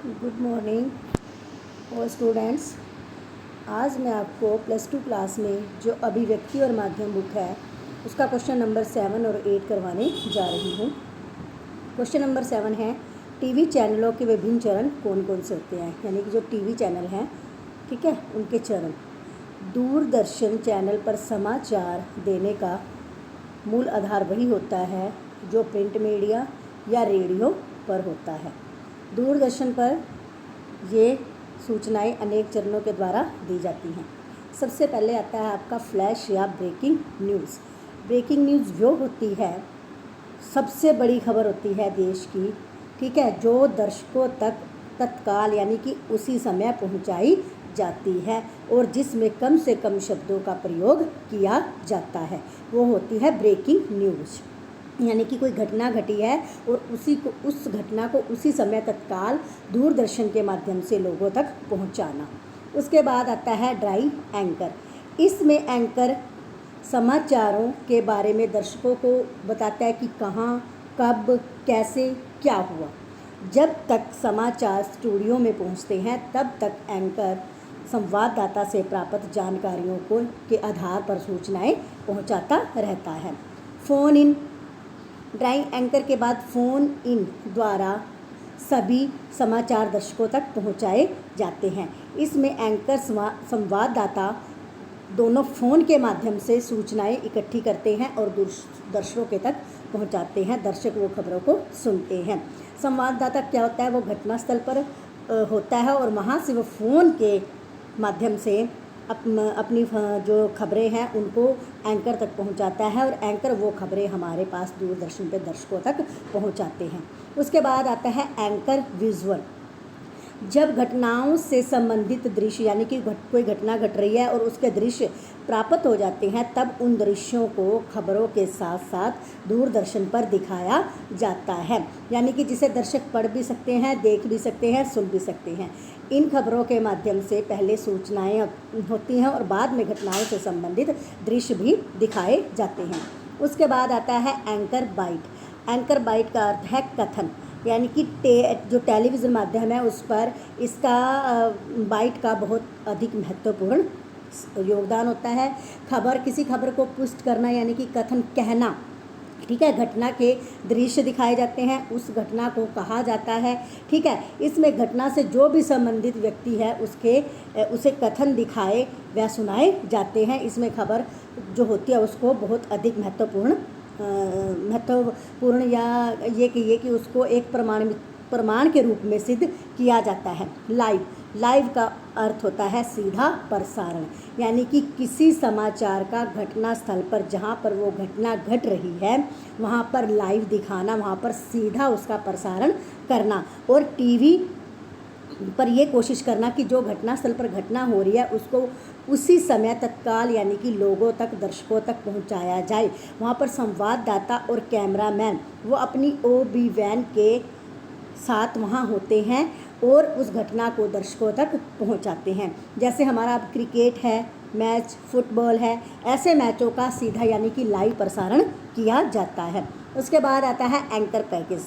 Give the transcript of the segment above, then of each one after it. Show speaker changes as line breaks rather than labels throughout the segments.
Good morning और students. आज मैं आपको प्लस टू क्लास में जो अभिव्यक्ति और माध्यम बुक है उसका क्वेश्चन नंबर 7 और 8 करवाने जा रही हूँ। क्वेश्चन नंबर 7 है, टीवी चैनलों के विभिन्न चरण कौन कौन से होते हैं, यानी कि जो टीवी चैनल हैं, ठीक है, उनके चरण। दूरदर्शन चैनल पर समाचार देने का मूल आधार वही होता है जो प्रिंट मीडिया या रेडियो पर होता है। दूरदर्शन पर ये सूचनाएं अनेक चरणों के द्वारा दी जाती हैं। सबसे पहले आता है आपका फ्लैश या ब्रेकिंग न्यूज़। ब्रेकिंग न्यूज़ वो होती है, सबसे बड़ी खबर होती है देश की, ठीक है, जो दर्शकों तक तत्काल यानी कि उसी समय पहुंचाई जाती है और जिसमें कम से कम शब्दों का प्रयोग किया जाता है, वो होती है ब्रेकिंग न्यूज़। यानी कि कोई घटना घटी है और उस घटना को उसी समय तत्काल दूरदर्शन के माध्यम से लोगों तक पहुंचाना। उसके बाद आता है ड्राई एंकर। इसमें एंकर समाचारों के बारे में दर्शकों को बताता है कि कहाँ, कब, कैसे, क्या हुआ। जब तक समाचार स्टूडियो में पहुंचते हैं तब तक एंकर संवाददाता से प्राप्त जानकारियों के आधार पर सूचनाएं पहुंचाता रहता है। फ़ोन इन। ड्राई एंकर के बाद फ़ोन इन द्वारा सभी समाचार दर्शकों तक पहुंचाए जाते हैं। इसमें एंकर संवाददाता दोनों फ़ोन के माध्यम से सूचनाएं इकट्ठी करते हैं और दर्शकों के तक पहुंचाते हैं। दर्शक वो खबरों को सुनते हैं। संवाददाता क्या होता है, वो घटनास्थल पर होता है और वहाँ से वो फ़ोन के माध्यम से अपनी जो खबरें हैं उनको एंकर तक पहुंचाता है और एंकर वो खबरें हमारे पास दूरदर्शन पे दर्शकों तक पहुंचाते हैं। उसके बाद आता है एंकर विजुअल। जब घटनाओं से संबंधित दृश्य यानी कि कोई घटना घट रही है और उसके दृश्य प्राप्त हो जाते हैं तब उन दृश्यों को खबरों के साथ साथ दूरदर्शन पर दिखाया जाता है, यानी कि जिसे दर्शक पढ़ भी सकते हैं, देख भी सकते हैं, सुन भी सकते हैं। इन खबरों के माध्यम से पहले सूचनाएं होती हैं और बाद में घटनाओं से संबंधित दृश्य भी दिखाए जाते हैं। उसके बाद आता है एंकर बाइट। एंकर बाइट का अर्थ है कथन, यानी कि जो टेलीविज़न माध्यम है उस पर इसका बाइट का बहुत अधिक महत्वपूर्ण योगदान होता है। किसी खबर को पुष्ट करना यानी कि कथन कहना, ठीक है, घटना के दृश्य दिखाए जाते हैं, उस घटना को कहा जाता है, ठीक है। इसमें घटना से जो भी संबंधित व्यक्ति है उसे कथन दिखाए व सुनाए जाते हैं। इसमें खबर जो होती है उसको बहुत अधिक महत्वपूर्ण या ये कि उसको एक प्रमाण के रूप में सिद्ध किया जाता है। लाइव का अर्थ होता है सीधा प्रसारण, यानी कि किसी समाचार का घटना स्थल पर जहाँ पर वो घटना घट रही है वहाँ पर लाइव दिखाना, वहाँ पर सीधा उसका प्रसारण करना और टीवी पर ये कोशिश करना कि जो घटना स्थल पर घटना हो रही है उसको उसी समय तत्काल यानी कि लोगों तक, दर्शकों तक पहुंचाया जाए। वहाँ पर संवाददाता और कैमरामैन वो अपनी OB वैन के साथ वहाँ होते हैं और उस घटना को दर्शकों तक पहुंचाते हैं। जैसे हमारा अब क्रिकेट है, मैच, फुटबॉल है, ऐसे मैचों का सीधा यानी कि लाइव प्रसारण किया जाता है। उसके बाद आता है एंकर पैकेज।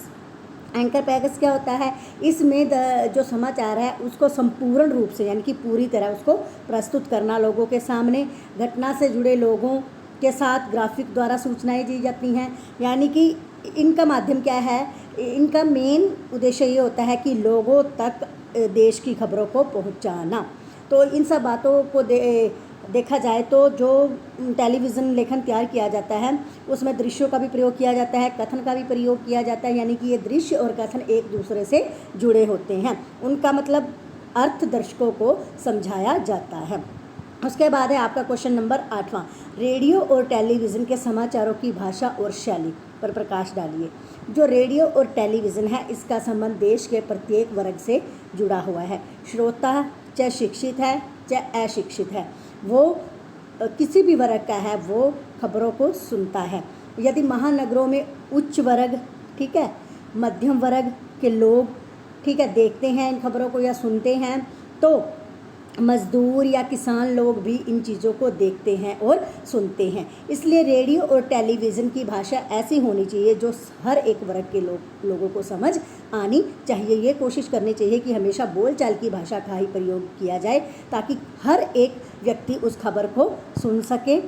एंकर पैकेज क्या होता है, इसमें जो समाचार है उसको संपूर्ण रूप से यानी कि पूरी तरह उसको प्रस्तुत करना लोगों के सामने। घटना से जुड़े लोगों के साथ ग्राफिक द्वारा सूचनाएं दी जाती हैं, यानी कि इनका माध्यम क्या है, इनका मेन उद्देश्य ये होता है कि लोगों तक देश की खबरों को पहुंचाना। तो इन सब बातों को देखा जाए तो जो टेलीविज़न लेखन तैयार किया जाता है उसमें दृश्यों का भी प्रयोग किया जाता है, कथन का भी प्रयोग किया जाता है, यानी कि ये दृश्य और कथन एक दूसरे से जुड़े होते हैं, उनका मतलब अर्थ दर्शकों को समझाया जाता है। उसके बाद है आपका क्वेश्चन नंबर 8वां, रेडियो और टेलीविज़न के समाचारों की भाषा और शैली पर प्रकाश डालिए। जो रेडियो और टेलीविज़न है इसका संबंध देश के प्रत्येक वर्ग से जुड़ा हुआ है। श्रोता चाहे शिक्षित है चाहे अशिक्षित है, वो किसी भी वर्ग का है, वो खबरों को सुनता है। यदि महानगरों में उच्च वर्ग, ठीक है, मध्यम वर्ग के लोग, ठीक है, देखते हैं इन खबरों को या सुनते हैं, तो मज़दूर या किसान लोग भी इन चीज़ों को देखते हैं और सुनते हैं। इसलिए रेडियो और टेलीविज़न की भाषा ऐसी होनी चाहिए जो हर एक वर्ग के लोगों को समझ आनी चाहिए। ये कोशिश करनी चाहिए कि हमेशा बोलचाल की भाषा का ही प्रयोग किया जाए ताकि हर एक व्यक्ति उस खबर को सुन सके,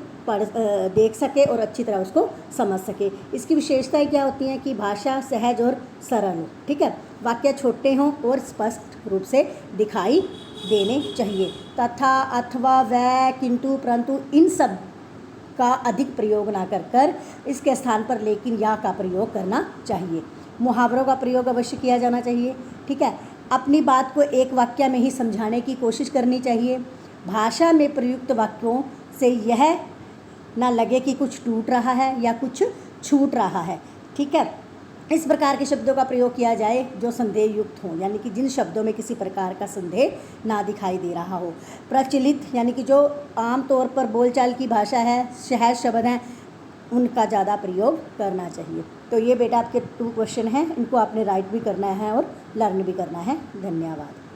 देख सके और अच्छी तरह उसको समझ सके। इसकी विशेषताएं क्या होती हैं कि भाषा सहज और सरल हो, ठीक है, वाक्य छोटे हों और स्पष्ट रूप से दिखाई देने चाहिए। तथा, अथवा, वह, किंतु, परंतु इन सब का अधिक प्रयोग ना कर इसके स्थान पर लेकिन या का प्रयोग करना चाहिए। मुहावरों का प्रयोग अवश्य किया जाना चाहिए, ठीक है। अपनी बात को एक वाक्य में ही समझाने की कोशिश करनी चाहिए। भाषा में प्रयुक्त वाक्यों से यह ना लगे कि कुछ टूट रहा है या कुछ छूट रहा है, ठीक है। इस प्रकार के शब्दों का प्रयोग किया जाए जो संदेह युक्त हों, यानी कि जिन शब्दों में किसी प्रकार का संदेह ना दिखाई दे रहा हो। प्रचलित यानी कि जो आम तौर पर बोलचाल की भाषा है, सहज शब्द हैं, उनका ज़्यादा प्रयोग करना चाहिए। तो ये बेटा आपके 2 क्वेश्चन हैं, इनको आपने राइट भी करना है और लर्न भी करना है। धन्यवाद।